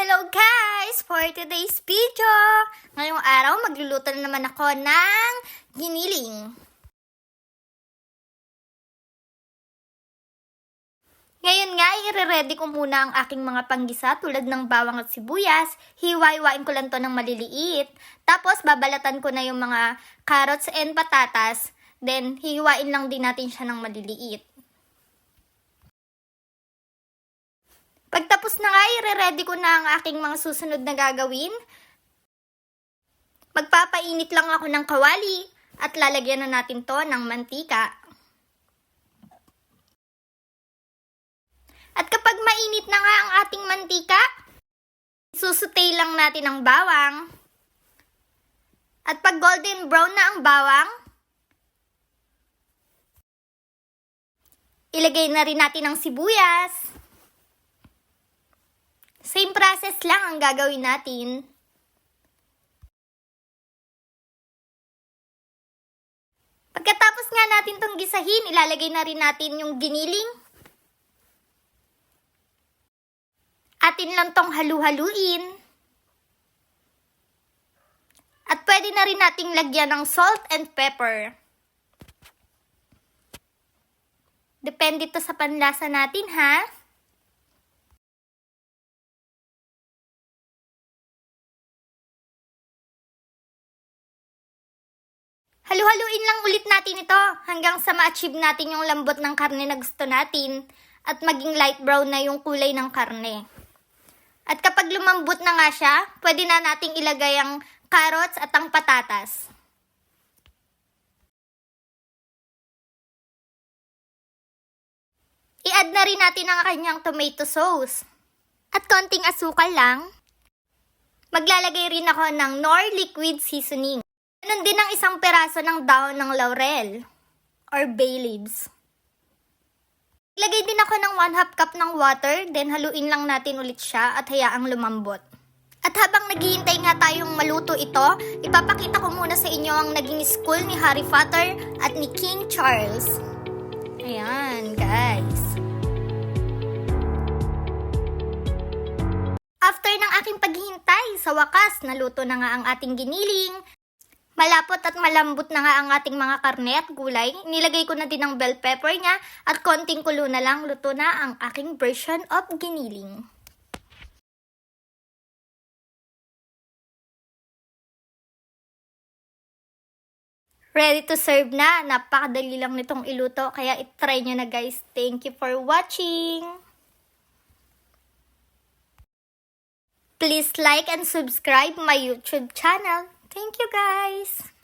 Hello guys! For today's video, ngayong araw magluluto na naman ako ng giniling. Ngayon nga, i-ready ko muna ang aking mga panggisa tulad ng bawang at sibuyas. Hiwa-hiwain ko lang to ng maliliit. Tapos babalatan ko na yung mga carrots and patatas. Then hihiwain lang din natin siya ng maliliit. Pagtapos na nga, i-ready ko na ang aking mga susunod na gagawin. Magpapainit lang ako ng kawali at lalagyan na natin to ng mantika. At kapag mainit na nga ang ating mantika, susutay lang natin ang bawang. At pag golden brown na ang bawang, ilagay na rin natin ang sibuyas. Same process lang ang gagawin natin. Pagkatapos nga natin itong gisahin, ilalagay na rin natin yung giniling. Atin lang tong halu-haluin. At pwede na rin nating lagyan ng salt and pepper. Depende to sa panlasa natin, ha? Halu-haluin lang ulit natin ito hanggang sa ma-achieve natin yung lambot ng karne na gusto natin at maging light brown na yung kulay ng karne. At kapag lumambot na nga siya, pwede na nating ilagay ang carrots at ang patatas. I-add na rin natin ang kanyang tomato sauce. At konting asukal lang. Maglalagay rin ako ng Knorr liquid seasoning. Ganun din ang isang peraso ng dahon ng laurel or bay leaves. Ilagay din ako ng 1/2 cup ng water, then haluin lang natin ulit siya at hayaang lumambot. At habang naghihintay nga tayong maluto ito, ipapakita ko muna sa inyo ang naging school ni Harry Potter at ni King Charles. Ayan, guys. After ng aking paghihintay, sa wakas, naluto na nga ang ating giniling. Malapot at malambot na nga ang ating mga karne at gulay. Nilagay ko na din ang bell pepper niya at konting kulo na lang, luto na ang aking version of giniling. Ready to serve na. Napakadali lang nitong iluto kaya itry nyo na guys. Thank you for watching! Please like and subscribe my YouTube channel. Thank you guys!